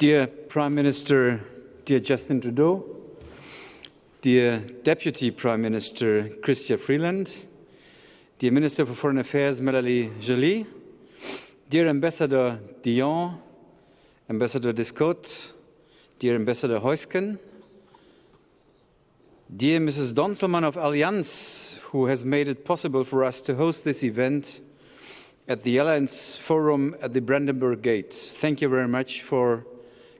Dear Prime Minister, dear Justin Trudeau, dear Deputy Prime Minister Chrystia Freeland, dear Minister for Foreign Affairs Melanie Joly, dear Ambassador Dion, Ambassador Descotes, dear Ambassador Heusgen, dear Mrs. Donselmann of Allianz, who has made it possible for us to host this event at the Allianz Forum at the Brandenburg Gate. Thank you very much for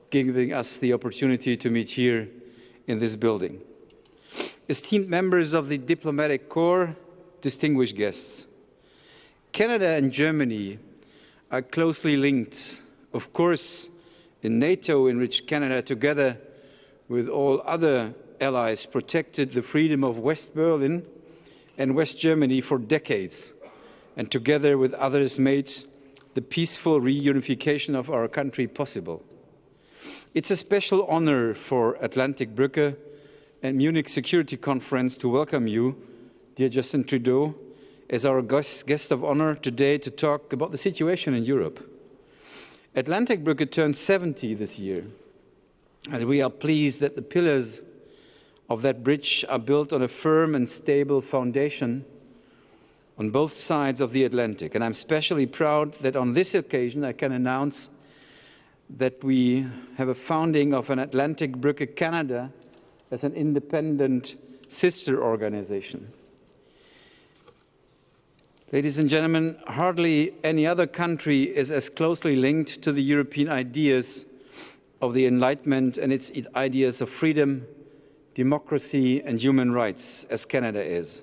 giving us the opportunity to meet here in this building. Esteemed members of the Diplomatic Corps, distinguished guests, Canada and Germany are closely linked, of course, in NATO, in which Canada, together with all other allies, protected the freedom of West Berlin and West Germany for decades, and together with others made the peaceful reunification of our country possible. It's a special honor for Atlantik-Brücke and Munich Security Conference to welcome you, dear Justin Trudeau, as our guest of honor today to talk about the situation in Europe. Atlantik-Brücke turned 70 this year, and we are pleased that the pillars of that bridge are built on a firm and stable foundation on both sides of the Atlantic. And I'm especially proud that on this occasion I can announce that we have a founding of an Atlantik-Brücke Canada as an independent sister organization. Ladies and gentlemen, hardly any other country is as closely linked to the European ideas of the Enlightenment and its ideas of freedom, democracy, and human rights as Canada is.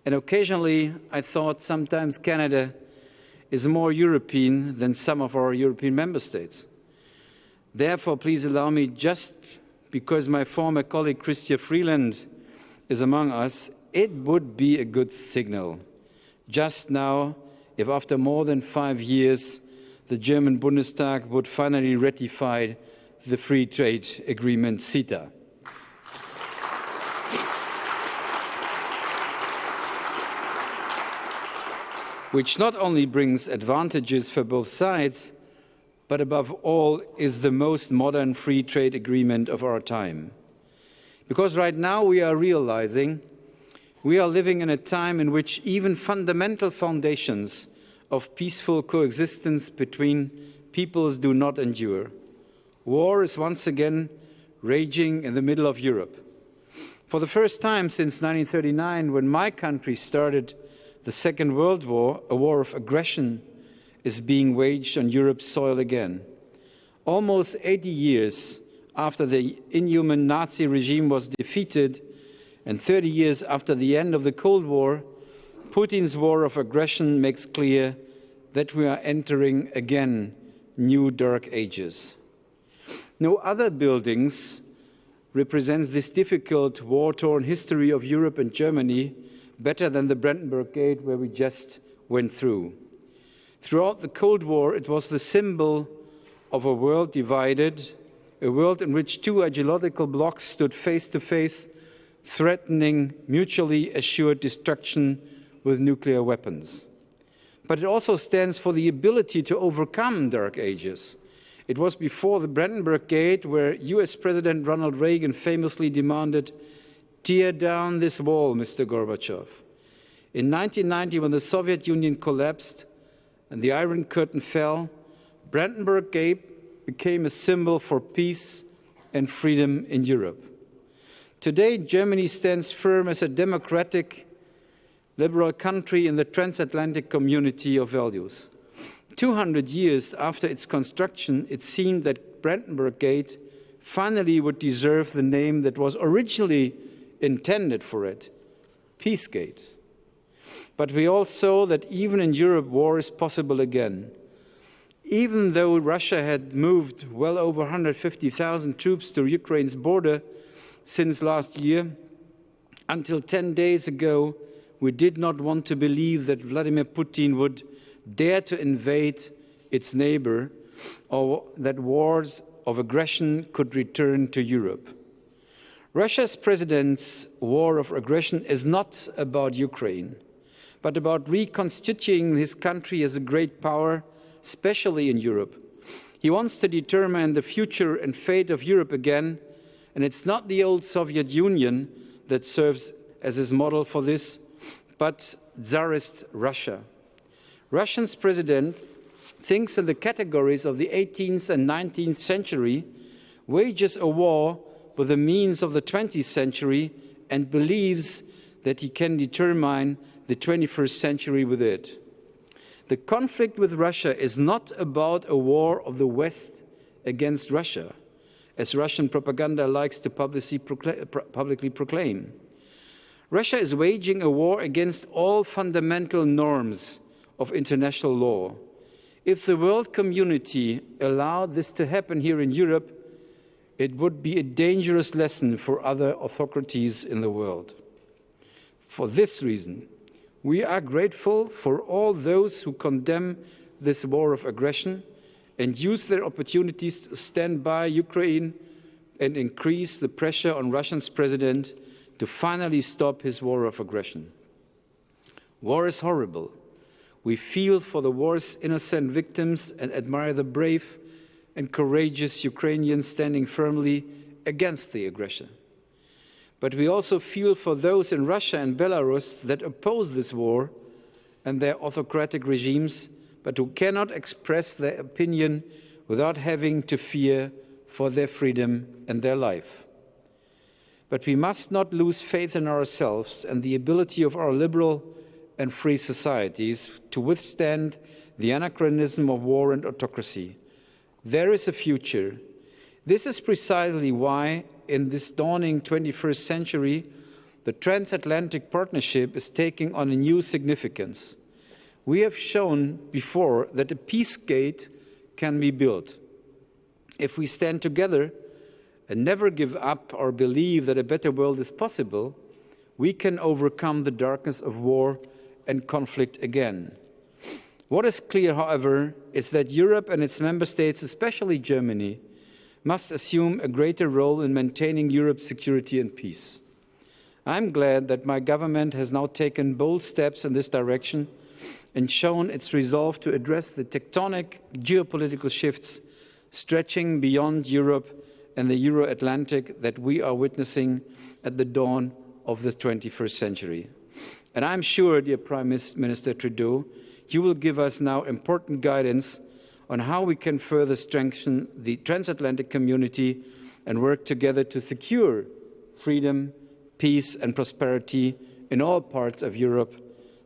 And occasionally, I thought sometimes Canada is more European than some of our European member states. Therefore, please allow me, just because my former colleague Chrystia Freeland is among us, it would be a good signal just now if after more than 5 years the German Bundestag would finally ratify the free trade agreement CETA. Which not only brings advantages for both sides, but above all is the most modern free trade agreement of our time. Because right now we are realizing we are living in a time in which even fundamental foundations of peaceful coexistence between peoples do not endure. War is once again raging in the middle of Europe. For the first time since 1939, when my country started the Second World War, a war of aggression is being waged on Europe's soil again. Almost 80 years after the inhuman Nazi regime was defeated and 30 years after the end of the Cold War, Putin's war of aggression makes clear that we are entering again new dark ages. No other buildings represents this difficult war-torn history of Europe and Germany better than the Brandenburg Gate, where we just went through. Throughout the Cold War, it was the symbol of a world divided, a world in which two ideological blocs stood face to face, threatening mutually assured destruction with nuclear weapons. But it also stands for the ability to overcome dark ages. It was before the Brandenburg Gate where US President Ronald Reagan famously demanded, "Tear down this wall, Mr. Gorbachev." In 1990, when the Soviet Union collapsed and the Iron Curtain fell, Brandenburg Gate became a symbol for peace and freedom in Europe. Today, Germany stands firm as a democratic, liberal country in the transatlantic community of values. 200 years after its construction, it seemed that Brandenburg Gate finally would deserve the name that was originally intended for it, Peacegate. But we all saw that even in Europe, war is possible again. Even though Russia had moved well over 150,000 troops to Ukraine's border since last year, until 10 days ago, we did not want to believe that Vladimir Putin would dare to invade its neighbor, or that wars of aggression could return to Europe. Russia's president's war of aggression is not about Ukraine, but about reconstituting his country as a great power, especially in Europe. He wants to determine the future and fate of Europe again, and it's not the old Soviet Union that serves as his model for this, but Tsarist Russia. Russia's president thinks in the categories of the 18th and 19th century, wages a war with the means of the 20th century, and believes that he can determine the 21st century with it. The conflict with Russia is not about a war of the West against Russia, as Russian propaganda likes to publicly proclaim. Russia is waging a war against all fundamental norms of international law. If the world community allowed this to happen here in Europe, it would be a dangerous lesson for other autocracies in the world. For this reason, we are grateful for all those who condemn this war of aggression and use their opportunities to stand by Ukraine and increase the pressure on Russia's president to finally stop his war of aggression. War is horrible. We feel for the war's innocent victims and admire the brave and courageous Ukrainians standing firmly against the aggression. But we also feel for those in Russia and Belarus that oppose this war and their autocratic regimes, but who cannot express their opinion without having to fear for their freedom and their life. But we must not lose faith in ourselves and the ability of our liberal and free societies to withstand the anachronism of war and autocracy. There is a future. This is precisely why, in this dawning 21st century, the transatlantic partnership is taking on a new significance. We have shown before that a peace gate can be built. If we stand together and never give up or believe that a better world is possible, we can overcome the darkness of war and conflict again. What is clear, however, is that Europe and its member states, especially Germany, must assume a greater role in maintaining Europe's security and peace. I'm glad that my government has now taken bold steps in this direction and shown its resolve to address the tectonic geopolitical shifts stretching beyond Europe and the Euro-Atlantic that we are witnessing at the dawn of the 21st century. And I'm sure, dear Prime Minister Trudeau, you will give us now important guidance on how we can further strengthen the transatlantic community and work together to secure freedom, peace and prosperity in all parts of Europe.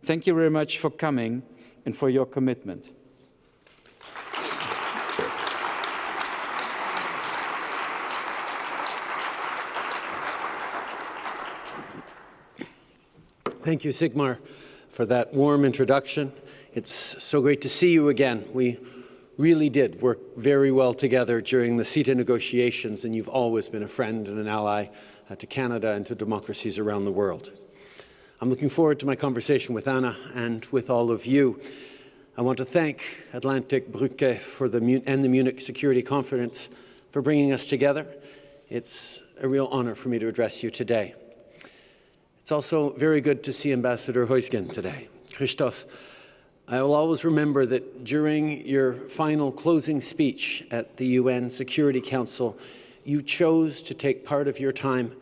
Thank you very much for coming and for your commitment. Thank you, Sigmar, for that warm introduction. It's so great to see you again. We really did work very well together during the CETA negotiations, and you've always been a friend and an ally to Canada and to democracies around the world. I'm looking forward to my conversation with Anna and with all of you. I want to thank Atlantik-Brücke and the Munich Security Conference for bringing us together. It's a real honor for me to address you today. It's also very good to see Ambassador Heusgen today. Christoph, I will always remember that during your final closing speech at the UN Security Council, you chose to take part of your time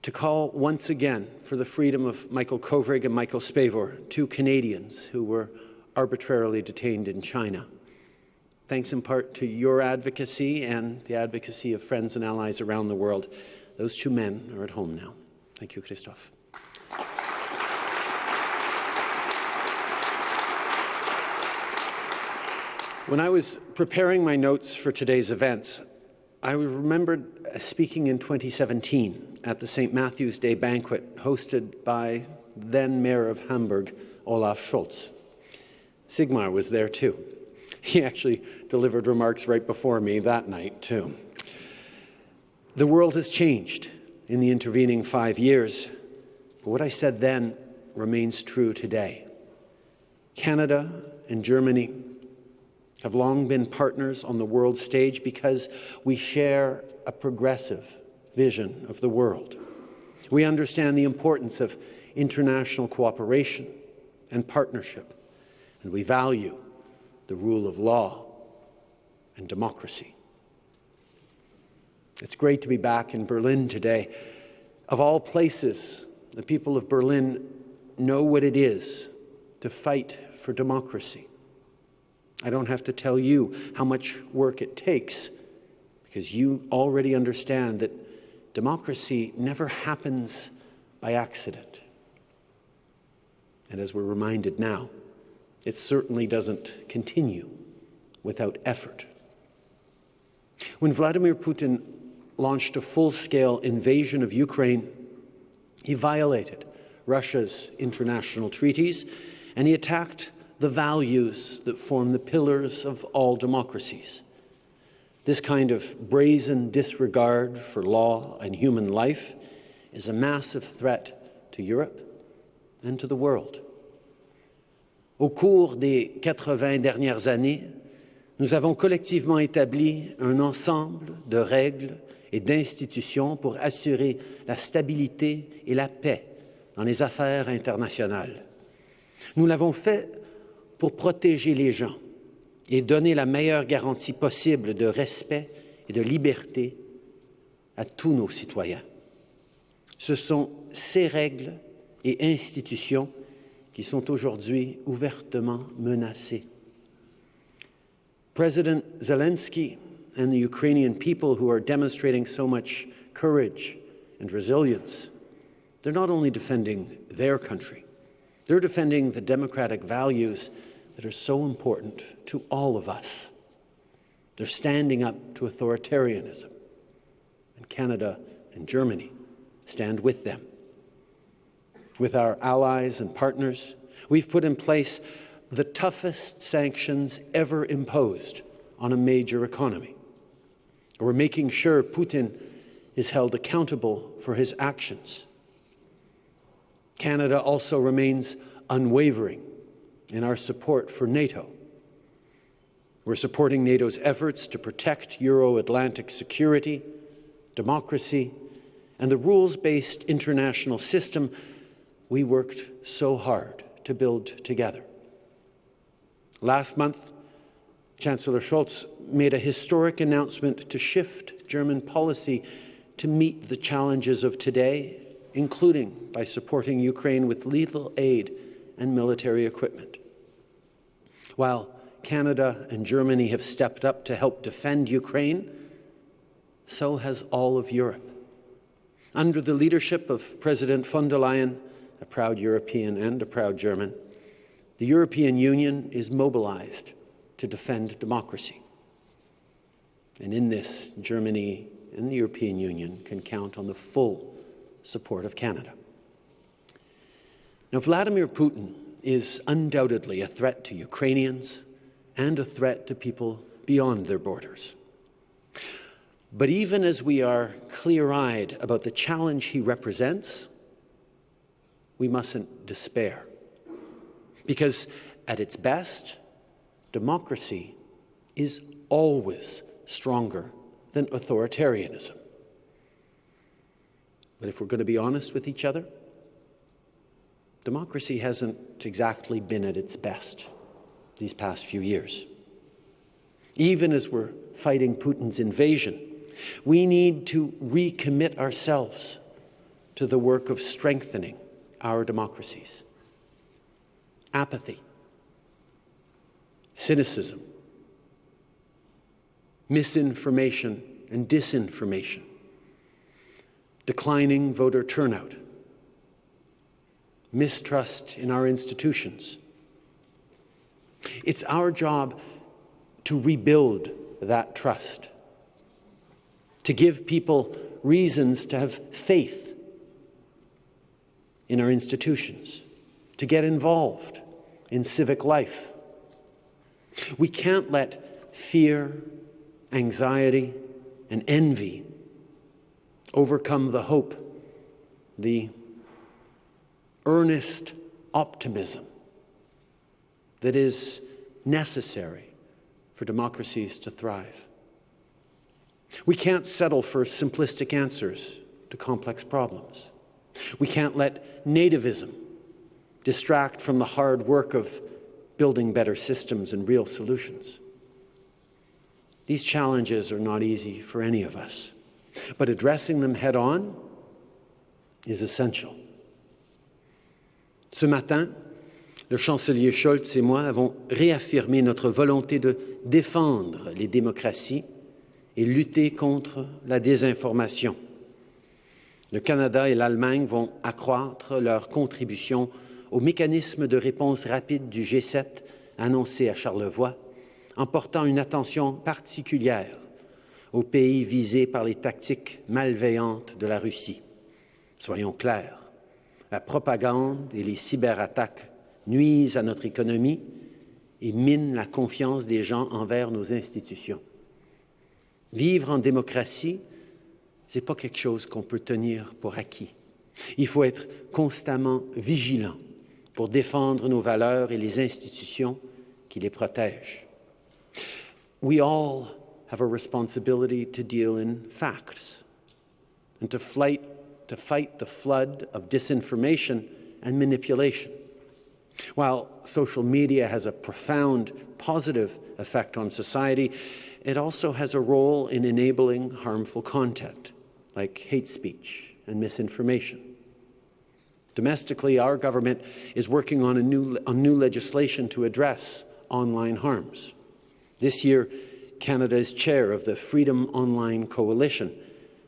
to call once again for the freedom of Michael Kovrig and Michael Spavor, two Canadians who were arbitrarily detained in China. Thanks in part to your advocacy and the advocacy of friends and allies around the world, those two men are at home now. Thank you, Christoph. When I was preparing my notes for today's events, I remembered speaking in 2017 at the St. Matthew's Day banquet hosted by then Mayor of Hamburg, Olaf Scholz. Sigmar was there too. He actually delivered remarks right before me that night too. The world has changed in the intervening 5 years, but what I said then remains true today. Canada and Germany have long been partners on the world stage because we share a progressive vision of the world. We understand the importance of international cooperation and partnership, and we value the rule of law. and democracy. It's great to be back in Berlin today. Of all places, the people of Berlin know what it is to fight for democracy. I don't have to tell you how much work it takes, because you already understand that democracy never happens by accident. And as we're reminded now, it certainly doesn't continue without effort. When Vladimir Putin launched a full-scale invasion of Ukraine, he violated Russia's international treaties, and he attacked the values that form the pillars of all democracies. This kind of brazen disregard for law and human life is a massive threat to Europe and to the world. Au cours des 80 dernières années, nous avons collectivement établi un ensemble de règles et d'institutions pour assurer la stabilité et la paix dans les affaires internationales. Nous l'avons fait pour protéger les gens et donner la meilleure garantie possible de respect et de liberté à tous nos citoyens. Ce sont ces règles et institutions qui sont aujourd'hui ouvertement menacées. President Zelensky and the Ukrainian people who are demonstrating so much courage and resilience, they're not only defending their country, they're defending the democratic values that are so important to all of us. They're standing up to authoritarianism, and Canada and Germany stand with them. With our allies and partners, we've put in place the toughest sanctions ever imposed on a major economy. We're making sure Putin is held accountable for his actions. Canada also remains unwavering in our support for NATO. We're supporting NATO's efforts to protect Euro-Atlantic security, democracy, and the rules-based international system we worked so hard to build together. Last month, Chancellor Scholz made a historic announcement to shift German policy to meet the challenges of today, including by supporting Ukraine with lethal aid and military equipment. While Canada and Germany have stepped up to help defend Ukraine, so has all of Europe. Under the leadership of President von der Leyen, a proud European and a proud German, the European Union is mobilized to defend democracy. And in this, Germany and the European Union can count on the full support of Canada. Now, Vladimir Putin is undoubtedly a threat to Ukrainians and a threat to people beyond their borders. But even as we are clear-eyed about the challenge he represents, we mustn't despair. Because at its best, democracy is always stronger than authoritarianism. But if we're going to be honest with each other, democracy hasn't exactly been at its best these past few years. Even as we're fighting Putin's invasion, we need to recommit ourselves to the work of strengthening our democracies. Apathy, cynicism, misinformation and disinformation, declining voter turnout, mistrust in our institutions. It's our job to rebuild that trust, to give people reasons to have faith in our institutions, to get involved in civic life. We can't let fear, anxiety, and envy overcome the hope, the earnest optimism that is necessary for democracies to thrive. We can't settle for simplistic answers to complex problems. We can't let nativism distract from the hard work of building better systems and real solutions. These challenges are not easy for any of us, but addressing them head-on is essential. Ce matin, le chancelier Scholz et moi avons réaffirmé notre volonté de défendre les démocraties et lutter contre la désinformation. Le Canada et l'Allemagne vont accroître leur contribution au mécanisme de réponse rapide du G7 annoncé à Charlevoix, en portant une attention particulière aux pays visés par les tactiques malveillantes de la Russie. Soyons clairs, la propagande et les cyberattaques nuisent à notre économie et minent la confiance des gens envers nos institutions. Vivre en démocratie, ce n'est pas quelque chose qu'on peut tenir pour acquis. Il faut être constamment vigilant pour défendre nos valeurs et les institutions qui les protègent. We all have a responsibility to deal in facts and to fight the flood of disinformation and manipulation. While social media has a profound positive effect on society, it also has a role in enabling harmful content, like hate speech and misinformation. Domestically, our government is working on new legislation to address online harms. This year, Canada is chair of the Freedom Online Coalition,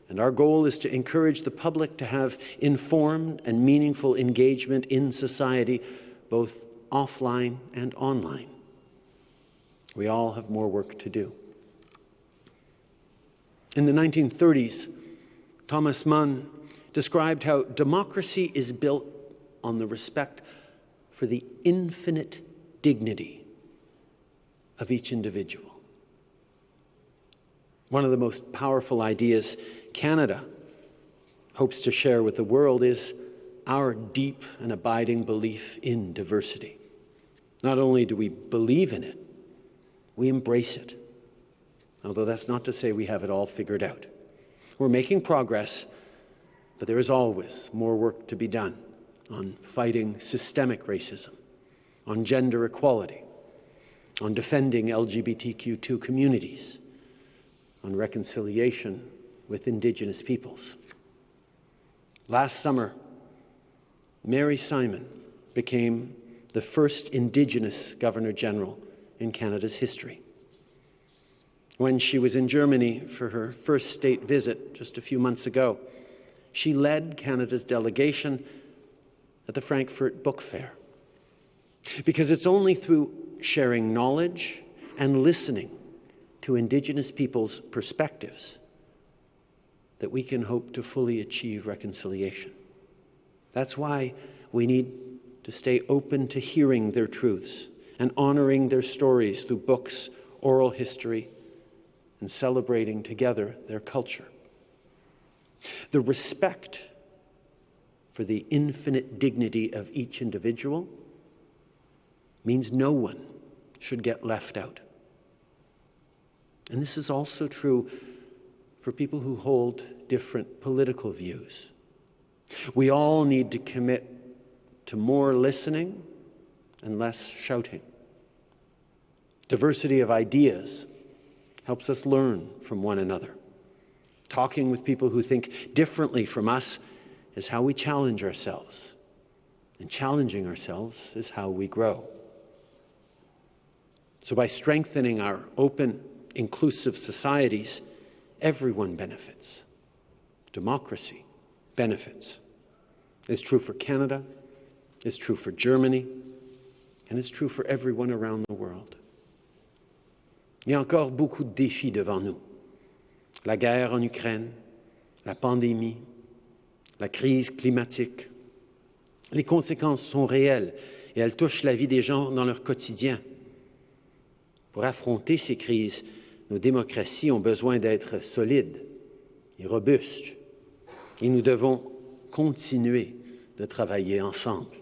and our goal is to encourage the public to have informed and meaningful engagement in society, both offline and online. We all have more work to do. In the 1930s, Thomas Mann described how democracy is built on the respect for the infinite dignity of each individual. One of the most powerful ideas Canada hopes to share with the world is our deep and abiding belief in diversity. Not only do we believe in it, we embrace it. Although that's not to say we have it all figured out. We're making progress, but there is always more work to be done on fighting systemic racism, on gender equality, on defending LGBTQ2 communities, on reconciliation with Indigenous peoples. Last summer, Mary Simon became the first Indigenous Governor-General in Canada's history. When she was in Germany for her first state visit just a few months ago, she led Canada's delegation at the Frankfurt Book Fair. Because it's only through sharing knowledge and listening to Indigenous people's perspectives that we can hope to fully achieve reconciliation. That's why we need to stay open to hearing their truths and honoring their stories through books, oral history, and celebrating together their culture. The respect for the infinite dignity of each individual means no one should get left out. And this is also true for people who hold different political views. We all need to commit to more listening and less shouting. Diversity of ideas helps us learn from one another. Talking with people who think differently from us is how we challenge ourselves. And challenging ourselves is how we grow. So by strengthening our open, inclusive societies, everyone benefits. Democracy benefits. It's true for Canada, it's true for Germany, and it's true for everyone around the world. Il y a encore beaucoup de défis devant nous. La guerre en Ukraine, la pandémie, la crise climatique. Les conséquences sont réelles et elles touchent la vie des gens dans leur quotidien. Pour affronter ces crises, nos démocraties ont besoin d'être solides et robustes. Et nous devons continuer de travailler ensemble.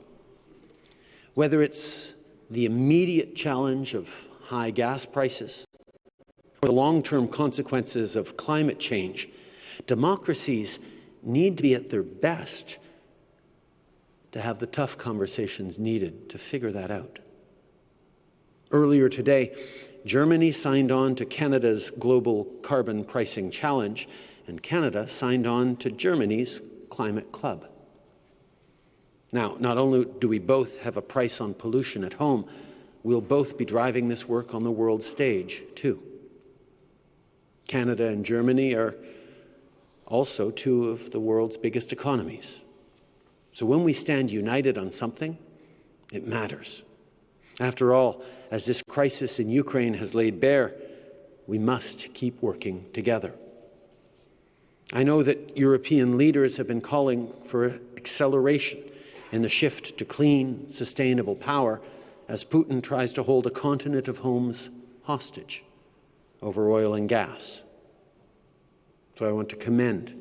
Whether it's the immediate challenge of high gas prices or the long-term consequences of climate change, democracies need to be at their best to have the tough conversations needed to figure that out. Earlier today, Germany signed on to Canada's Global Carbon Pricing Challenge, and Canada signed on to Germany's Climate Club. Now, not only do we both have a price on pollution at home, we'll both be driving this work on the world stage, too. Canada and Germany are also two of the world's biggest economies. So when we stand united on something, it matters. After all, as this crisis in Ukraine has laid bare, we must keep working together. I know that European leaders have been calling for acceleration in the shift to clean, sustainable power as Putin tries to hold a continent of homes hostage over oil and gas. So I want to commend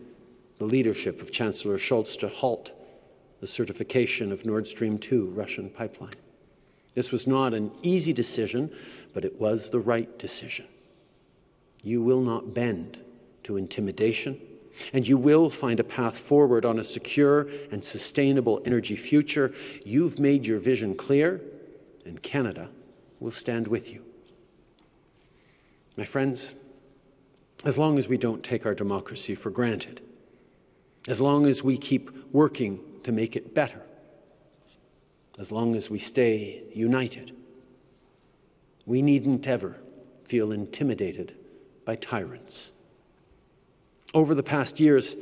the leadership of Chancellor Scholz to halt the certification of Nord Stream 2 Russian pipeline. This was not an easy decision, but it was the right decision. You will not bend to intimidation, and you will find a path forward on a secure and sustainable energy future. You've made your vision clear, and Canada will stand with you. My friends, as long as we don't take our democracy for granted, as long as we keep working to make it better, as long as we stay united, we needn't ever feel intimidated by tyrants. Over the past years,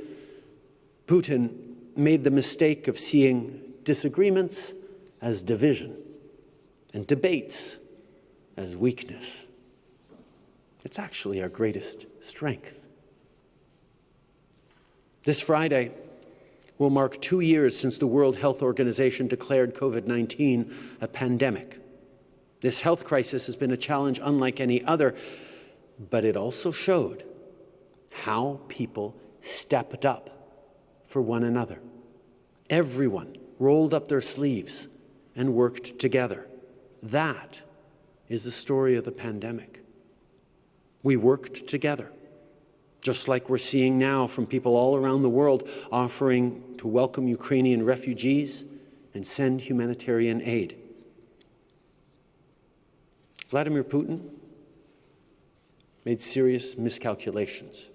Putin made the mistake of seeing disagreements as division and debates as weakness. It's actually our greatest strength. This Friday will mark 2 years since the World Health Organization declared COVID-19 a pandemic. This health crisis has been a challenge unlike any other, but it also showed how people stepped up for one another. Everyone rolled up their sleeves and worked together. That is the story of the pandemic. We worked together, just like we're seeing now from people all around the world offering to welcome Ukrainian refugees and send humanitarian aid. Vladimir Putin made serious miscalculations.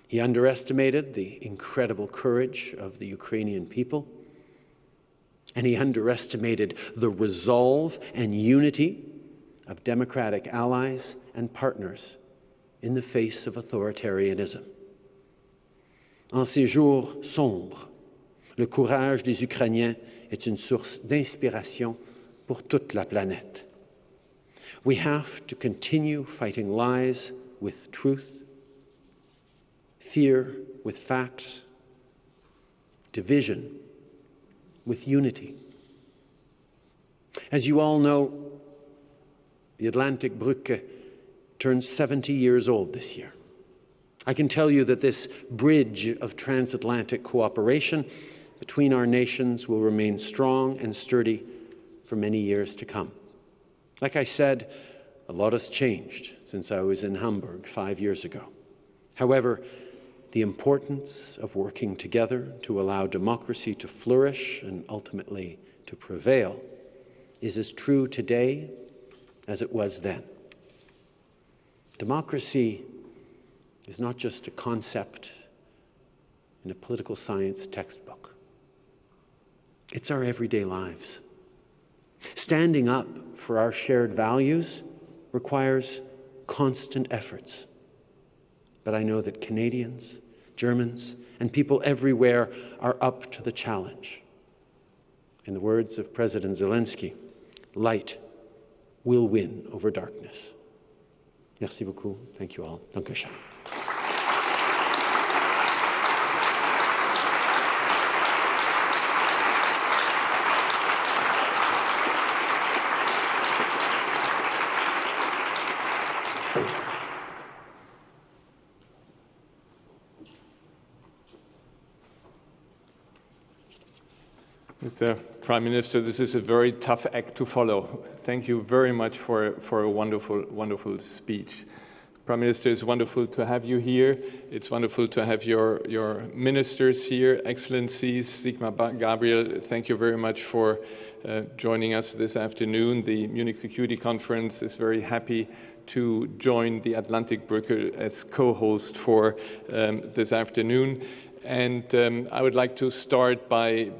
He underestimated the incredible courage of the Ukrainian people, and he underestimated the resolve and unity of democratic allies and partners in the face of authoritarianism. En ces jours sombres, le courage des Ukrainiens est une source d'inspiration pour toute la planète. We have to continue fighting lies with truth, fear with facts, division with unity. As you all know, the Atlantik-Brücke turns 70 years old this year. I can tell you that this bridge of transatlantic cooperation between our nations will remain strong and sturdy for many years to come. Like I said, a lot has changed since I was in Hamburg 5 years ago. However, the importance of working together to allow democracy to flourish and ultimately to prevail is as true today as it was then. Democracy is not just a concept in a political science textbook. It's our everyday lives. Standing up for our shared values requires constant efforts. But I know that Canadians, Germans, and people everywhere are up to the challenge. In the words of President Zelensky, light will win over darkness. Merci beaucoup. Thank you all. Danke schön. Mr. Prime Minister, this is a very tough act to follow. Thank you very much for a wonderful, wonderful speech. Prime Minister, it's wonderful to have you here. It's wonderful to have your ministers here, Excellencies. Sigmar Gabriel, thank you very much for joining us this afternoon. The Munich Security Conference is very happy to join the Atlantik-Brücke as co-host for this afternoon. And I would like to start by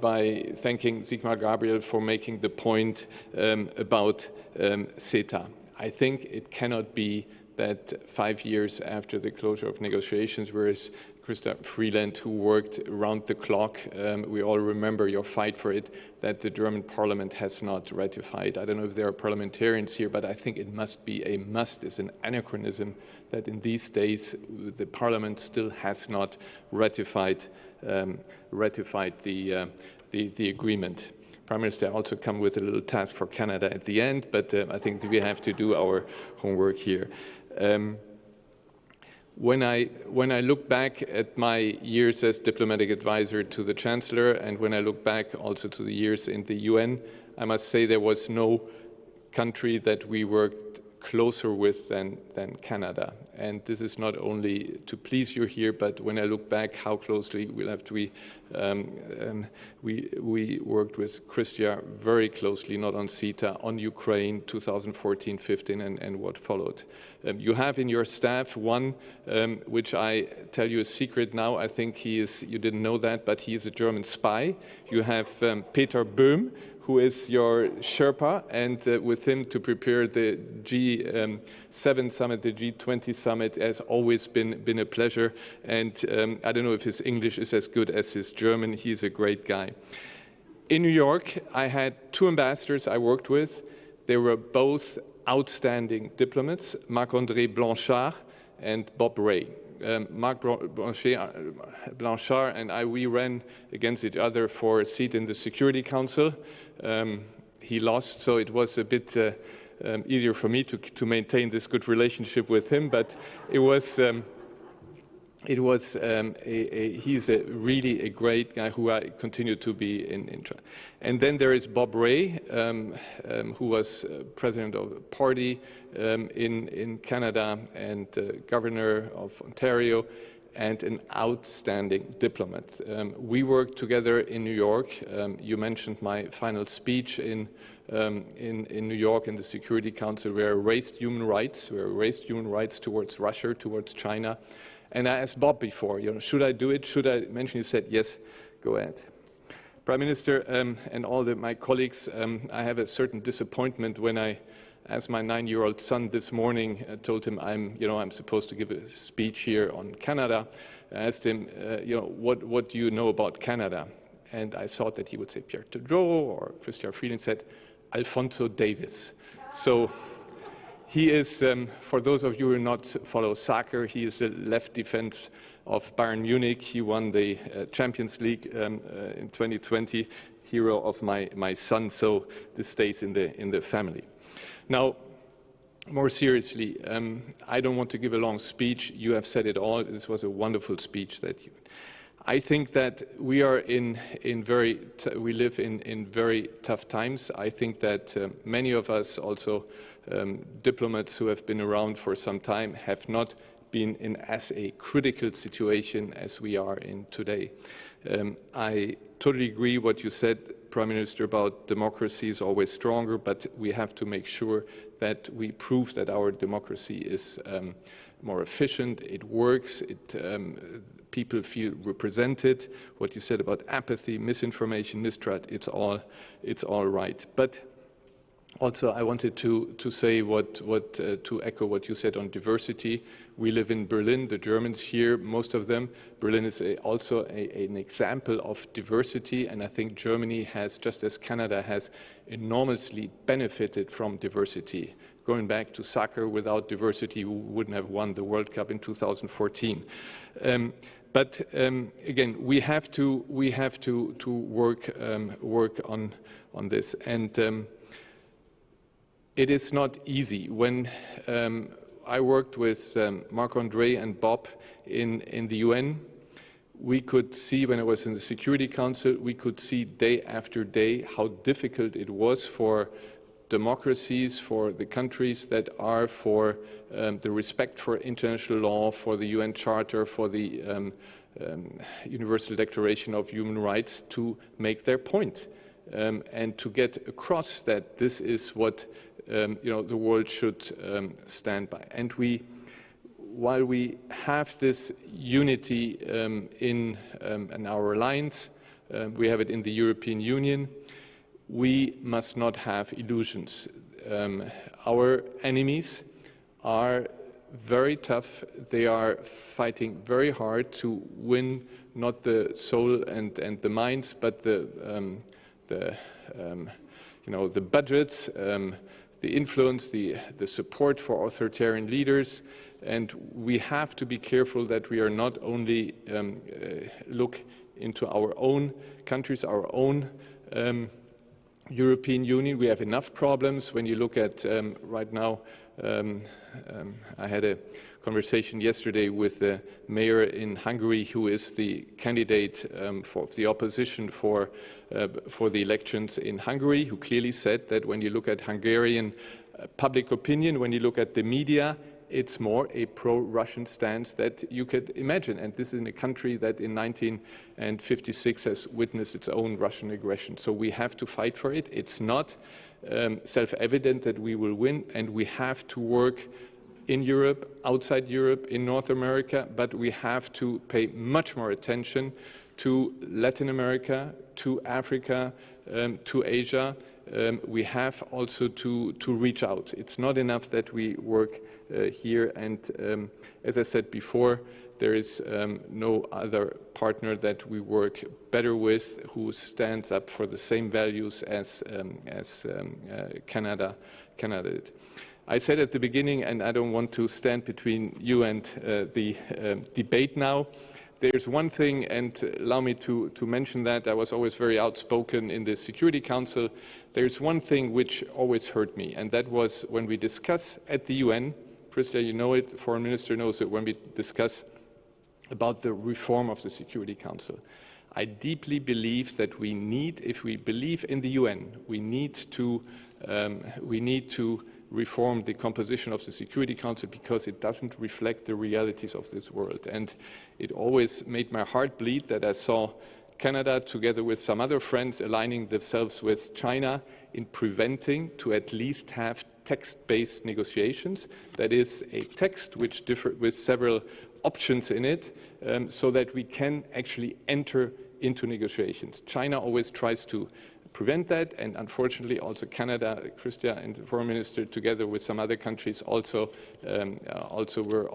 thanking Sigmar Gabriel for making the point about CETA. I think it cannot be that 5 years after the closure of negotiations, whereas Christoph Freeland, who worked around the clock, we all remember your fight for it, that the German parliament has not ratified. I don't know if there are parliamentarians here, but I think it must be a must, it's an anachronism that in these days the parliament still has not ratified the agreement. Prime Minister, I also come with a little task for Canada at the end, but I think we have to do our homework here. When I look back at my years as diplomatic advisor to the Chancellor, and when I look back also to the years in the UN, I must say there was no country that we worked closer with than Canada. And this is not only to please you here, but when I look back how closely we worked with Christia very closely, not on CETA, on Ukraine, 2014-15 and what followed. You have in your staff one, which I tell you a secret now, I think you didn't know that, but he is a German spy. You have Peter Böhm, who is your Sherpa, and with him to prepare the G7 summit, the G20 summit, has always been a pleasure. And I don't know if his English is as good as his German. He's a great guy. In New York, I had two ambassadors I worked with. They were both outstanding diplomats, Marc-André Blanchard and Bob Ray. Marc Blanchard and we ran against each other for a seat in the Security Council. He lost, so it was a bit easier for me to maintain this good relationship with him, but he's really a great guy who I continue to be in. And then there is Bob Ray, who was president of the party in Canada and governor of Ontario, and an outstanding diplomat. We worked together in New York. You mentioned my final speech in New York in the Security Council, where I raised human rights. Towards Russia, towards China. And I asked Bob before, should I do it? Should I mention? He said, yes, go ahead. Prime Minister and all my colleagues, I have a certain disappointment when I asked my 9-year-old son this morning, told him I'm supposed to give a speech here on Canada. I asked him, what do you know about Canada? And I thought that he would say Pierre Trudeau or Christoph Freeland, said Alphonso Davies. So he is, for those of you who do not follow soccer, he is the left defense of Bayern Munich. He won the Champions League in 2020, hero of my son, so this stays in the family. Now, more seriously, I don't want to give a long speech. You have said it all. This was a wonderful speech that you. I think that we are we live in very tough times. I think that many of us, also diplomats who have been around for some time, have not been in as a critical situation as we are in today. I totally agree what you said, Prime Minister, about democracy is always stronger, but we have to make sure that we prove that our democracy is more efficient, it works, people feel represented. What you said about apathy, misinformation, mistrust, it's all right. But also, I wanted to say to echo what you said on diversity. We live in Berlin, the Germans here, most of them. Berlin is also an example of diversity, and I think Germany has, just as Canada has, enormously benefited from diversity. Going back to soccer, without diversity, we wouldn't have won the World Cup in 2014. But again, we have to work on this, and it is not easy. When I worked with Marc-André and Bob in the UN, we could see, when I was in the Security Council, we could see day after day how difficult it was for democracies, for the countries that are for the respect for international law, for the UN Charter, for the Universal Declaration of Human Rights, to make their point and to get across that this is what the world should stand by. And while we have this unity in our alliance, we have it in the European Union, we must not have illusions. Our enemies are very tough. They are fighting very hard to win not the soul and the minds, but the budgets, the influence, the support for authoritarian leaders. And we have to be careful that we are not only look into our own countries, our own European Union. We have enough problems. When you look at right now, I had a conversation yesterday with the mayor in Hungary, who is the candidate for the opposition for the elections in Hungary, who clearly said that when you look at Hungarian public opinion, when you look at the media, it's more a pro-Russian stance that you could imagine. And this is in a country that in 1956 has witnessed its own Russian aggression. So we have to fight for it. It's not self-evident that we will win, and we have to work in Europe, outside Europe, in North America, but we have to pay much more attention to Latin America, to Africa, to Asia. We have also to reach out. It's not enough that we work here, and as I said before, there is no other partner that we work better with who stands up for the same values as Canada did. I said at the beginning, and I don't want to stand between you and the debate now, there's one thing, and allow me to mention that. I was always very outspoken in the Security Council. There's one thing which always hurt me, and that was when we discuss at the UN, Christian, you know it, the Foreign Minister knows it, when we discuss about the reform of the Security Council. I deeply believe that we need, if we believe in the UN, we need to reform the composition of the Security Council because it doesn't reflect the realities of this world. And it always made my heart bleed that I saw Canada, together with some other friends, aligning themselves with China in preventing to at least have text-based negotiations. That is a text which differs with several options in it, so that we can actually enter into negotiations. China always tries to prevent that, and unfortunately also Canada, Christian and the Foreign Minister, together with some other countries, also were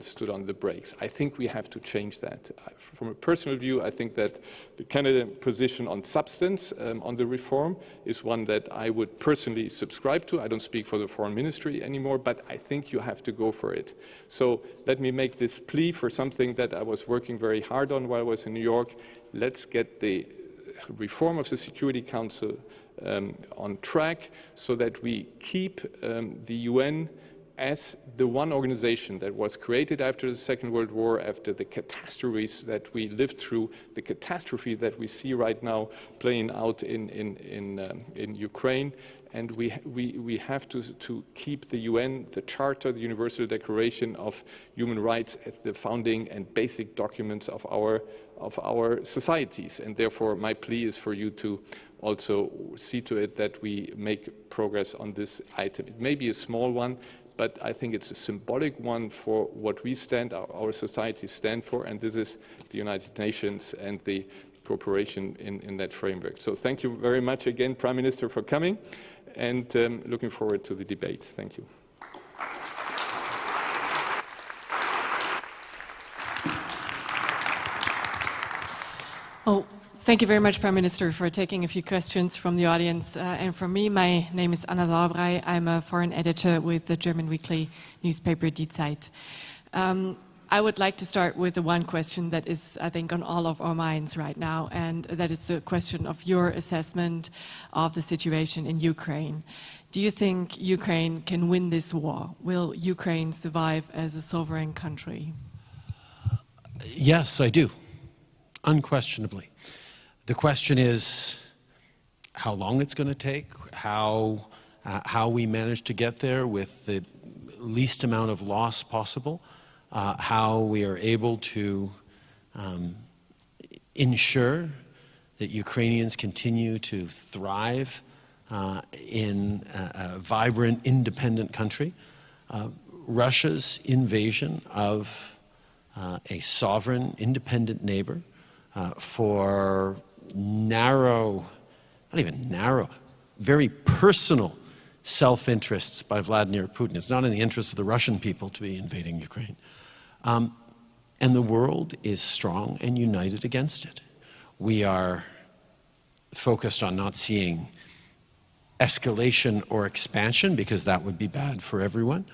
stood on the brakes. I think we have to change that. From a personal view, I think that the Canadian position on substance, on the reform, is one that I would personally subscribe to. I don't speak for the Foreign Ministry anymore, but I think you have to go for it. So let me make this plea for something that I was working very hard on while I was in New York. Let's get the reform of the Security Council on track so that we keep the UN as the one organization that was created after the Second World War, after the catastrophes that we lived through, the catastrophe that we see right now playing out in Ukraine. And we have to keep the UN, the Charter, the Universal Declaration of Human Rights as the founding and basic documents of our societies. And therefore, my plea is for you to also see to it that we make progress on this item. It may be a small one, but I think it's a symbolic one for what we stand, our societies stand for, and this is the United Nations and the cooperation in that framework. So thank you very much again, Prime Minister, for coming, and looking forward to the debate. Thank you. Oh, thank you very much, Prime Minister, for taking a few questions from the audience. And from me, my name is Anna Sauerbrei. I'm a foreign editor with the German weekly newspaper Die Zeit. I would like to start with the one question that is, I think, on all of our minds right now, and that is the question of your assessment of the situation in Ukraine. Do you think Ukraine can win this war? Will Ukraine survive as a sovereign country? Yes, I do, unquestionably. The question is how long it's going to take, how how we managed to get there with the least amount of loss possible, how we are able to ensure that Ukrainians continue to thrive in a vibrant, independent country. Russia's invasion of a sovereign, independent neighbor for narrow, not even narrow, very personal self-interests by Vladimir Putin. It's not in the interest of the Russian people to be invading Ukraine. And the world is strong and united against it. We are focused on not seeing escalation or expansion, because that would be bad for everyone.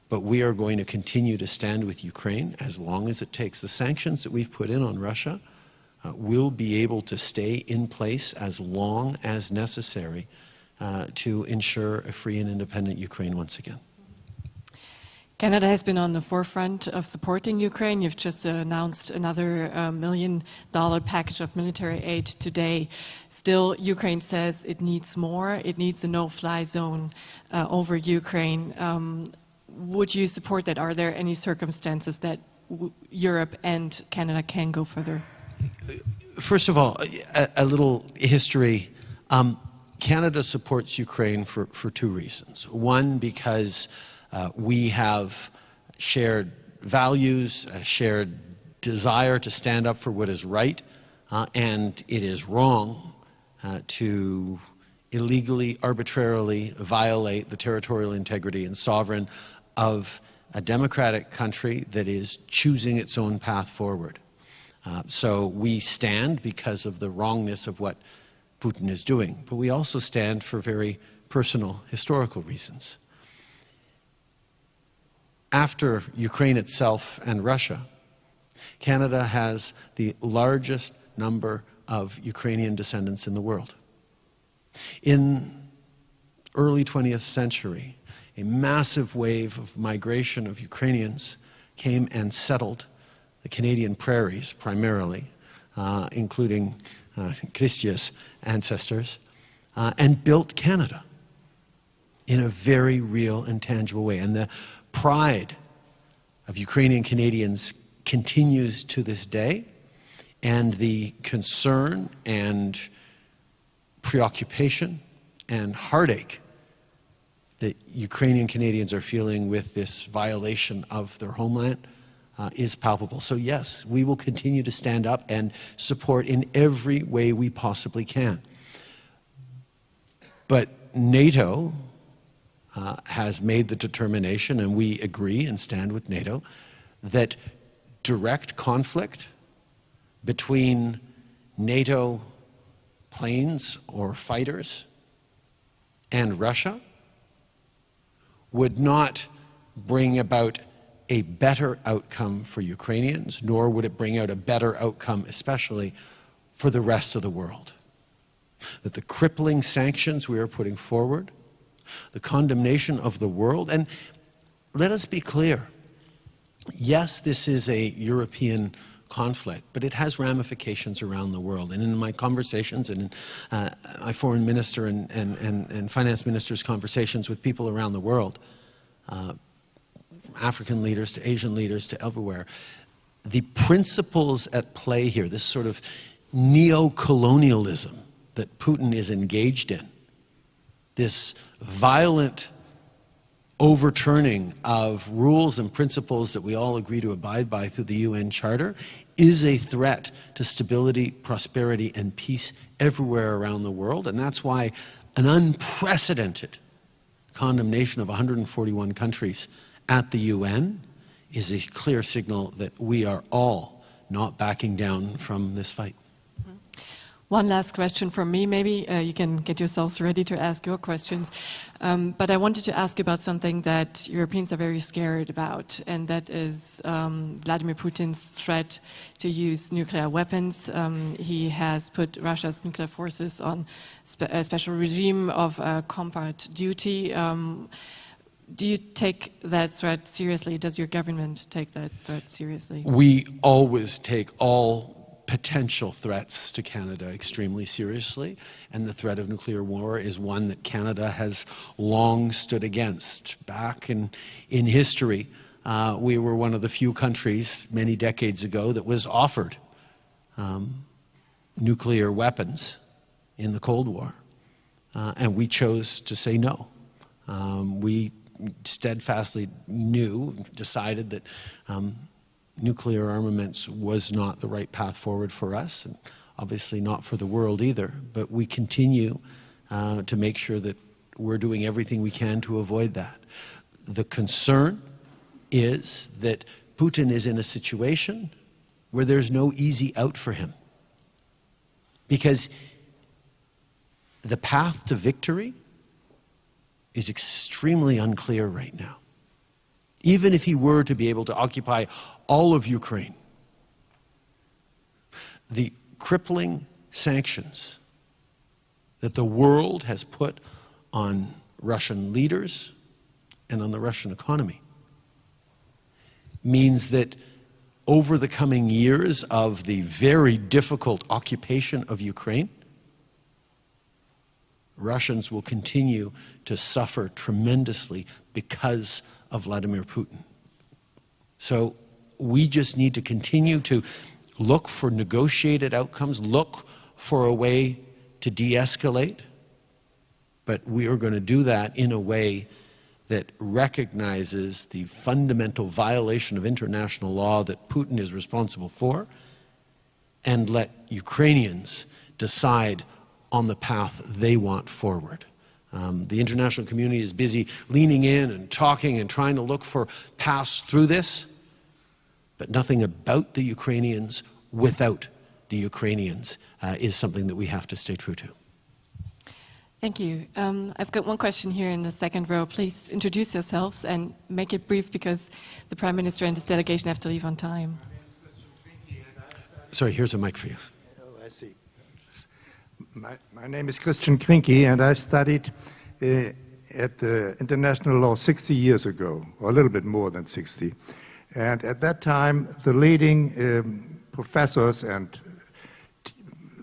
But we are going to continue to stand with Ukraine as long as it takes. The sanctions that we've put in on Russia will be able to stay in place as long as necessary to ensure a free and independent Ukraine once again. Canada has been on the forefront of supporting Ukraine. You've just announced another $1 million package of military aid today. Still, Ukraine says it needs more. It needs a no-fly zone over Ukraine. Would you support that? Are there any circumstances that Europe and Canada can go further? First of all, a little history. Canada supports Ukraine for two reasons. One, because we have shared values, a shared desire to stand up for what is right, and it is wrong to illegally, arbitrarily violate the territorial integrity and sovereign of a democratic country that is choosing its own path forward. So we stand because of the wrongness of what Putin is doing, but we also stand for very personal historical reasons. After Ukraine itself and Russia, Canada has the largest number of Ukrainian descendants in the world. In early 20th century, a massive wave of migration of Ukrainians came and settled the Canadian prairies primarily, including Christia's ancestors, and built Canada in a very real and tangible way. And the pride of Ukrainian Canadians continues to this day, and the concern and preoccupation and heartache that Ukrainian Canadians are feeling with this violation of their homeland is palpable. So yes, we will continue to stand up and support in every way we possibly can. But NATO has made the determination, and we agree and stand with NATO, that direct conflict between NATO planes or fighters and Russia would not bring about a better outcome for Ukrainians, nor would it bring out a better outcome, especially for the rest of the world. That the crippling sanctions we are putting forward, the condemnation of the world, and let us be clear, yes, this is a European conflict, but it has ramifications around the world. And in my conversations, and in my foreign minister and finance minister's conversations with people around the world, from African leaders to Asian leaders to everywhere, the principles at play here, this sort of neo-colonialism that Putin is engaged in, this violent overturning of rules and principles that we all agree to abide by through the UN Charter, is a threat to stability, prosperity, and peace everywhere around the world. And that's why an unprecedented condemnation of 141 countries at the UN is a clear signal that we are all not backing down from this fight. One last question from me, maybe. You can get yourselves ready to ask your questions. But I wanted to ask about something that Europeans are very scared about, and that is Vladimir Putin's threat to use nuclear weapons. He has put Russia's nuclear forces on a special regime of combat duty. Do you take that threat seriously? Does your government take that threat seriously? We always take all potential threats to Canada extremely seriously, and the threat of nuclear war is one that Canada has long stood against. Back in history, we were one of the few countries many decades ago that was offered nuclear weapons in the Cold War, and we chose to say no. We steadfastly decided that nuclear armaments was not the right path forward for us, and obviously not for the world either, but we continue to make sure that we're doing everything we can to avoid that. The concern is that Putin is in a situation where there's no easy out for him, because the path to victory is extremely unclear right now. Even if he were to be able to occupy all of Ukraine, the crippling sanctions that the world has put on Russian leaders and on the Russian economy means that over the coming years of the very difficult occupation of Ukraine, Russians will continue to suffer tremendously because of Vladimir Putin. So we just need to continue to look for negotiated outcomes, look for a way to de-escalate, but we are going to do that in a way that recognizes the fundamental violation of international law that Putin is responsible for, and let Ukrainians decide on the path they want forward. The international community is busy leaning in and talking and trying to look for paths through this, but nothing about the Ukrainians without the Ukrainians is something that we have to stay true to. Thank you. I've got one question here in the second row. Please introduce yourselves and make it brief, because the Prime Minister and his delegation have to leave on time. Sorry, here's a mic for you. Oh, I see. My name is Christian Krinky, and I studied at the international law 60 years ago, or a little bit more than 60. And at that time, the leading professors and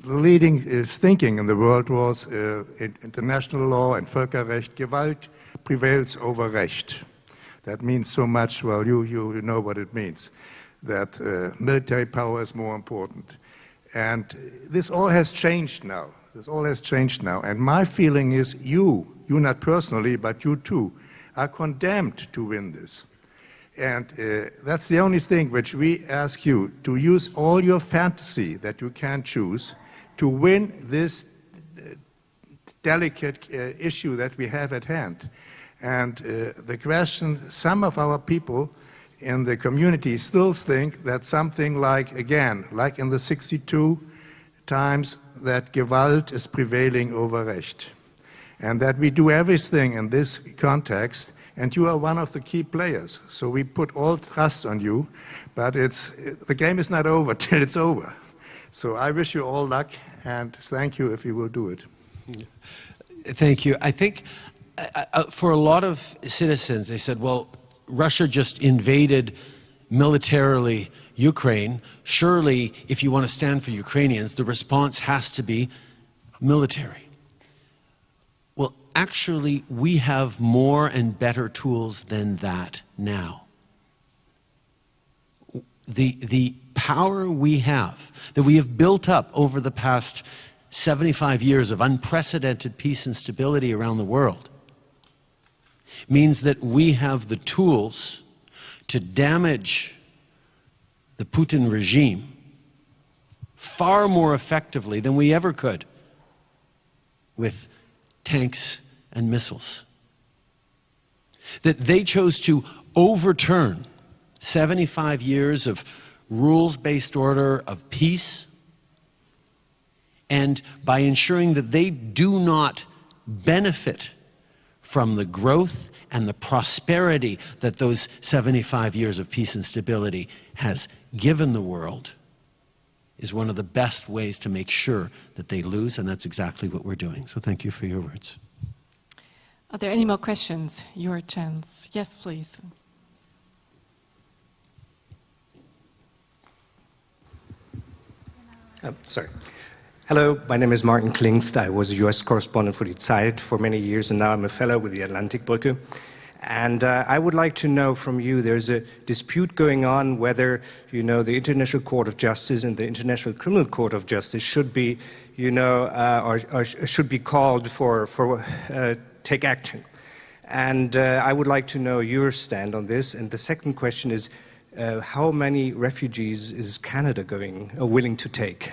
the leading thinking in the world was international law and Völkerrecht. Gewalt prevails over Recht. That means so much, well, you know what it means, that military power is more important. And this all has changed now. This all has changed now. And my feeling is you not personally, but you too, are condemned to win this. And that's the only thing which we ask you, to use all your fantasy that you can choose to win this delicate issue that we have at hand. And the question, some of our people in the community still think that something like, again, like in the 62 times, that Gewalt is prevailing over Recht. And that we do everything in this context, and you are one of the key players. So we put all trust on you, but the game is not over till it's over. So I wish you all luck, and thank you if you will do it. Thank you. I think for a lot of citizens, they said, well, Russia just invaded militarily Ukraine. Surely, if you want to stand for Ukrainians, the response has to be military. Well, actually, we have more and better tools than that now. The power we have, that we have built up over the past 75 years of unprecedented peace and stability around the world, means that we have the tools to damage the Putin regime far more effectively than we ever could with tanks and missiles. That they chose to overturn 75 years of rules-based order of peace, and by ensuring that they do not benefit from the growth and the prosperity that those 75 years of peace and stability has given the world, is one of the best ways to make sure that they lose, and that's exactly what we're doing. So thank you for your words. Are there any more questions? Your chance. Yes, please. Sorry. Hello, my name is Martin Klingst. I was a US correspondent for Die Zeit for many years, and now I'm a fellow with the Atlantik-Brücke. And I would like to know from you, there's a dispute going on whether, the International Court of Justice and the International Criminal Court of Justice should be, or should be called for take action. And I would like to know your stand on this. And the second question is, how many refugees is Canada willing to take?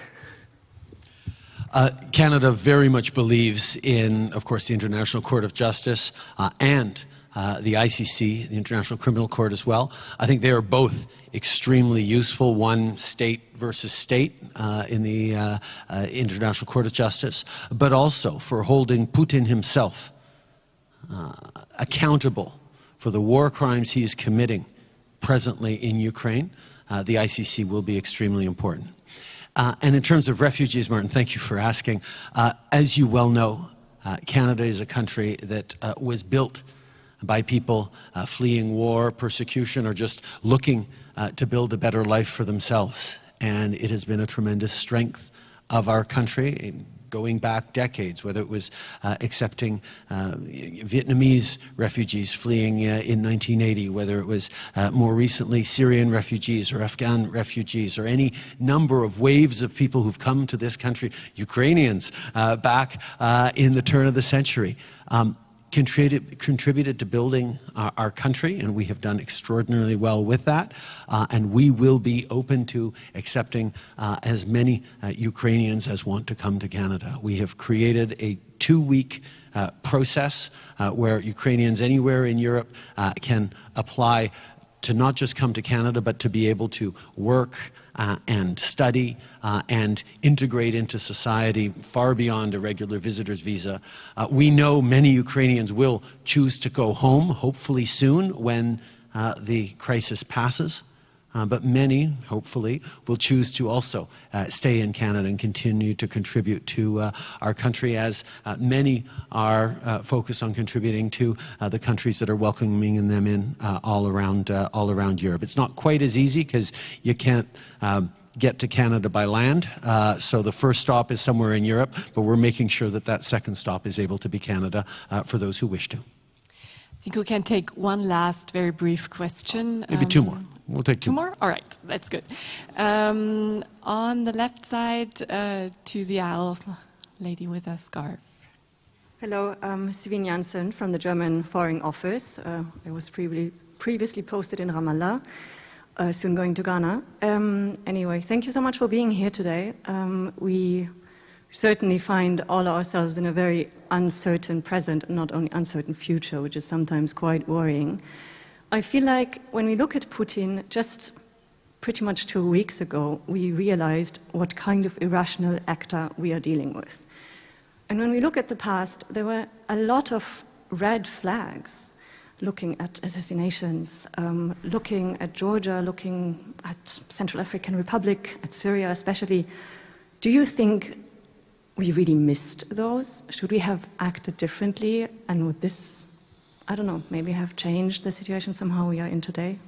Canada very much believes in, of course, the International Court of Justice and the ICC, the International Criminal Court as well. I think they are both extremely useful, one state versus state in the International Court of Justice, but also for holding Putin himself accountable for the war crimes he is committing presently in Ukraine. The ICC will be extremely important. And in terms of refugees, Martin, thank you for asking. As you well know, Canada is a country that was built by people fleeing war, persecution, or just looking to build a better life for themselves. And it has been a tremendous strength of our country, going back decades, whether it was accepting Vietnamese refugees fleeing in 1980, whether it was more recently Syrian refugees or Afghan refugees, or any number of waves of people who've come to this country, Ukrainians back in the turn of the century. Contributed to building our country, and we have done extraordinarily well with that. And we will be open to accepting as many Ukrainians as want to come to Canada. We have created a 2-week process where Ukrainians anywhere in Europe can apply to not just come to Canada, but to be able to work and study and integrate into society far beyond a regular visitor's visa. We know many Ukrainians will choose to go home, hopefully soon, when the crisis passes. But many, hopefully, will choose to also stay in Canada and continue to contribute to our country, as many are focused on contributing to the countries that are welcoming them in all around Europe. It's not quite as easy because you can't get to Canada by land. So the first stop is somewhere in Europe, but we're making sure that that second stop is able to be Canada for those who wish to. I think we can take one last very brief question. Maybe two more. We'll take two more? All right, that's good. On the left side to the aisle, lady with a scarf. Hello, I'm Sivin Janssen from the German Foreign Office. I was previously posted in Ramallah, soon going to Ghana. Anyway, thank you so much for being here today. We certainly find all ourselves in a very uncertain present and not only uncertain future, which is sometimes quite worrying. I feel like when we look at Putin, just pretty much 2 weeks ago, we realized what kind of irrational actor we are dealing with. And when we look at the past, there were a lot of red flags, looking at assassinations, looking at Georgia, looking at Central African Republic, at Syria especially. Do you think we really missed those? Should we have acted differently? And would this, I don't know, maybe have changed the situation somehow we are in today?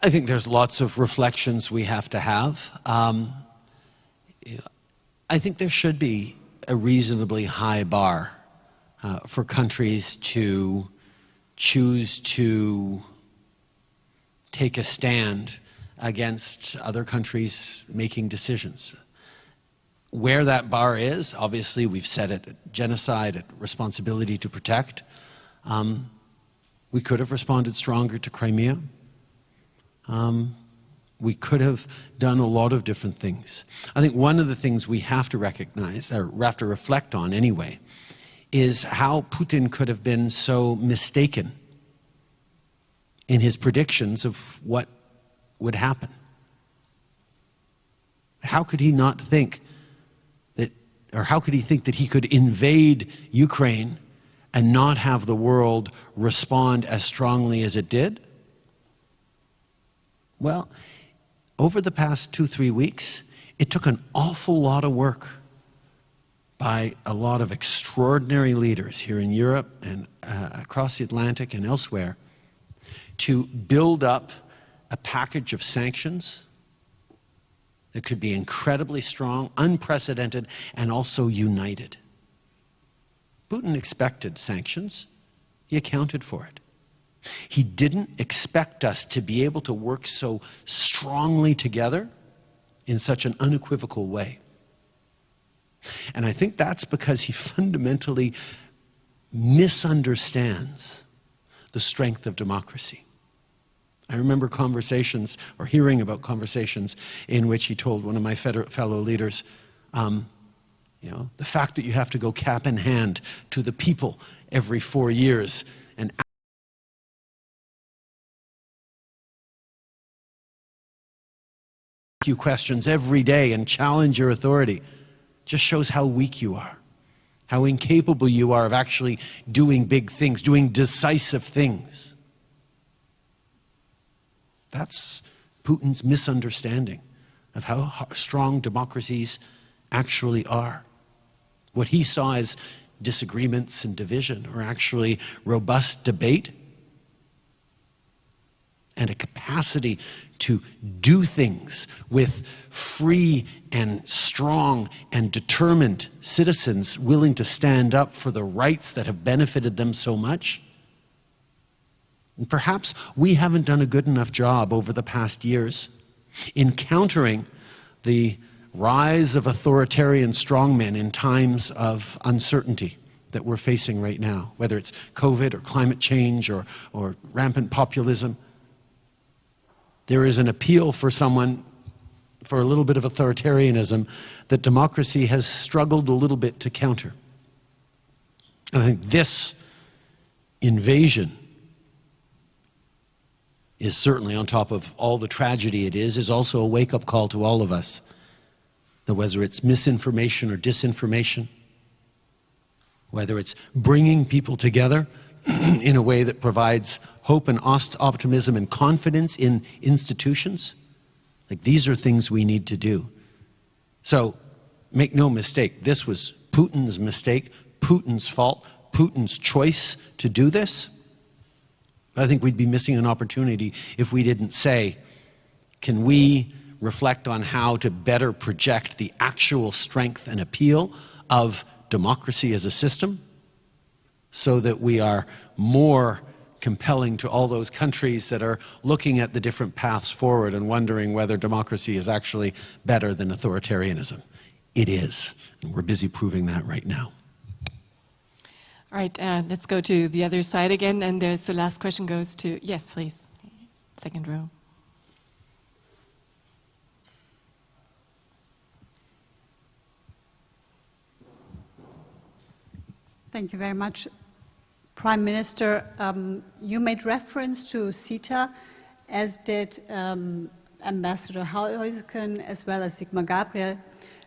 I think there's lots of reflections we have to have. I think there should be a reasonably high bar for countries to choose to take a stand against other countries making decisions. Where that bar is, obviously we've said it, genocide, at responsibility to protect. We could have responded stronger to Crimea. We could have done a lot of different things. I think one of the things we have to recognize, or have to reflect on anyway, is how Putin could have been so mistaken in his predictions of what would happen. How could he not think that, or how could he think that he could invade Ukraine and not have the world respond as strongly as it did? Well, over the past 2-3 weeks, it took an awful lot of work by a lot of extraordinary leaders here in Europe and across the Atlantic and elsewhere to build up a package of sanctions that could be incredibly strong, unprecedented, and also united. Putin expected sanctions. He accounted for it. He didn't expect us to be able to work so strongly together in such an unequivocal way. And I think that's because he fundamentally misunderstands the strength of democracy. I remember conversations, or hearing about conversations, in which he told one of my fellow leaders, the fact that you have to go cap in hand to the people every 4 years and ask you questions every day and challenge your authority just shows how weak you are, how incapable you are of actually doing big things, doing decisive things. That's Putin's misunderstanding of how strong democracies actually are. What he saw as disagreements and division are actually robust debate and a capacity to do things with free and strong and determined citizens willing to stand up for the rights that have benefited them so much. And perhaps we haven't done a good enough job over the past years in countering the rise of authoritarian strongmen in times of uncertainty that we're facing right now, whether it's COVID or climate change or rampant populism. There is an appeal for someone, for a little bit of authoritarianism that democracy has struggled a little bit to counter. And I think this invasion is certainly, on top of all the tragedy it is also a wake-up call to all of us, that whether it's misinformation or disinformation, whether it's bringing people together in a way that provides hope and optimism and confidence in institutions, like these are things we need to do. So make no mistake, this was Putin's mistake, Putin's fault, Putin's choice to do this. I think we'd be missing an opportunity if we didn't say, can we reflect on how to better project the actual strength and appeal of democracy as a system so that we are more compelling to all those countries that are looking at the different paths forward and wondering whether democracy is actually better than authoritarianism. It is, and we're busy proving that right now. All right, let's go to the other side again, and there's the last question goes to, yes, please, second row. Thank you very much. Prime Minister, you made reference to CETA, as did Ambassador Heusgen, as well as Sigmar Gabriel.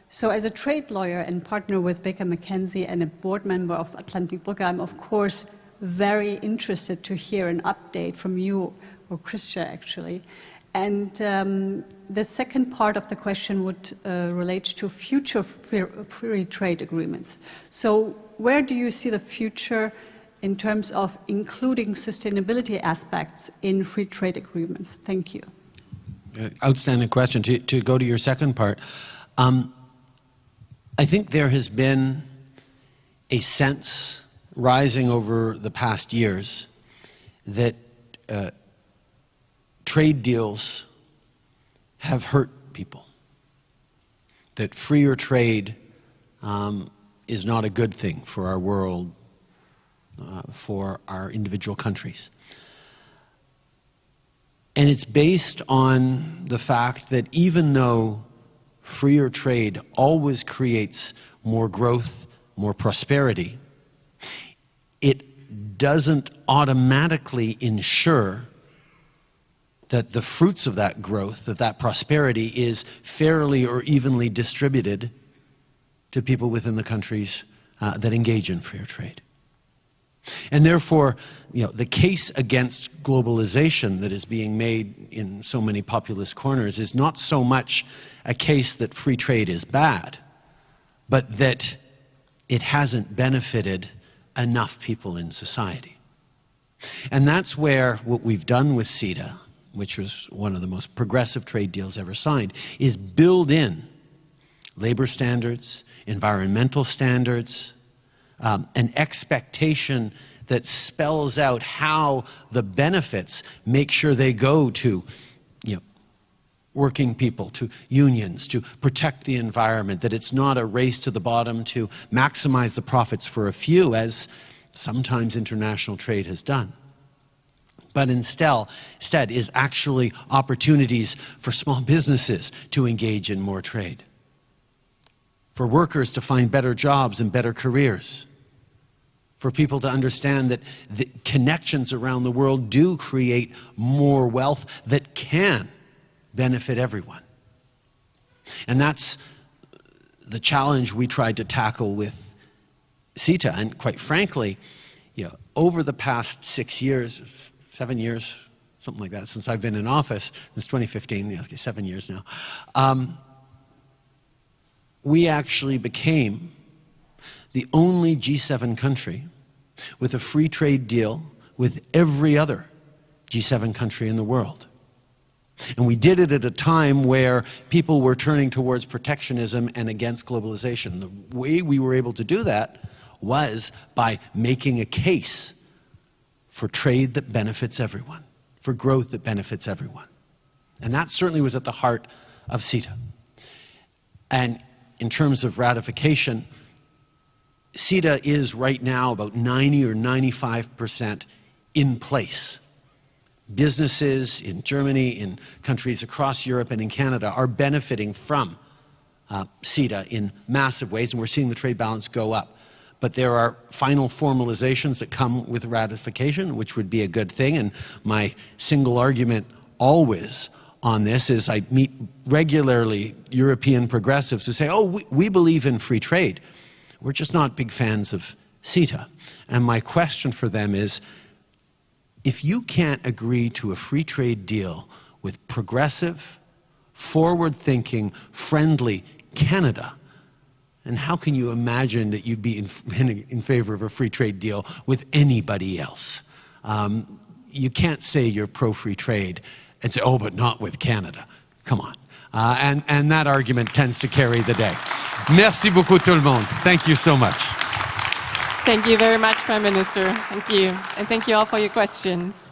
So as a trade lawyer and partner with Baker McKenzie and a board member of Atlantik-Brücke, I'm of course very interested to hear an update from you, or Christian actually. And the second part of the question would relate to future free trade agreements. So where do you see the future in terms of including sustainability aspects in free trade agreements? Thank you. Outstanding question. To go to your second part, I think there has been a sense rising over the past years that trade deals have hurt people, that freer trade is not a good thing for our world, for our individual countries. And it's based on the fact that even though freer trade always creates more growth, more prosperity, it doesn't automatically ensure that the fruits of that growth, that prosperity is fairly or evenly distributed to people within the countries that engage in fair trade. And therefore, the case against globalization that is being made in so many populist corners is not so much a case that free trade is bad, but that it hasn't benefited enough people in society. And that's where what we've done with CETA which was one of the most progressive trade deals ever signed, is build in labor standards, environmental standards, an expectation that spells out how the benefits make sure they go to working people, to unions, to protect the environment, that it's not a race to the bottom to maximize the profits for a few, as sometimes international trade has done. But instead is actually opportunities for small businesses to engage in more trade, for workers to find better jobs and better careers, for people to understand that the connections around the world do create more wealth that can benefit everyone. And that's the challenge we tried to tackle with CETA. And quite frankly, over the past 6 years, 7 years, something like that, since I've been in office, since 2015, 7 years now, we actually became the only G7 country with a free trade deal with every other G7 country in the world. And we did it at a time where people were turning towards protectionism and against globalization. The way we were able to do that was by making a case for trade that benefits everyone, for growth that benefits everyone. And that certainly was at the heart of CETA. And in terms of ratification, CETA is right now about 90 or 95% in place. Businesses in Germany, in countries across Europe and in Canada are benefiting from CETA in massive ways, and we're seeing the trade balance go up. But there are final formalizations that come with ratification, which would be a good thing, and my single argument always on this is I meet regularly European progressives who say, oh, we believe in free trade. We're just not big fans of CETA. And my question for them is, if you can't agree to a free trade deal with progressive, forward-thinking, friendly Canada, and how can you imagine that you'd be in favor of a free trade deal with anybody else? You can't say you're pro-free trade and say, oh, but not with Canada. Come on. And that argument tends to carry the day. Merci beaucoup tout le monde. Thank you so much. Thank you very much, Prime Minister. Thank you. And thank you all for your questions.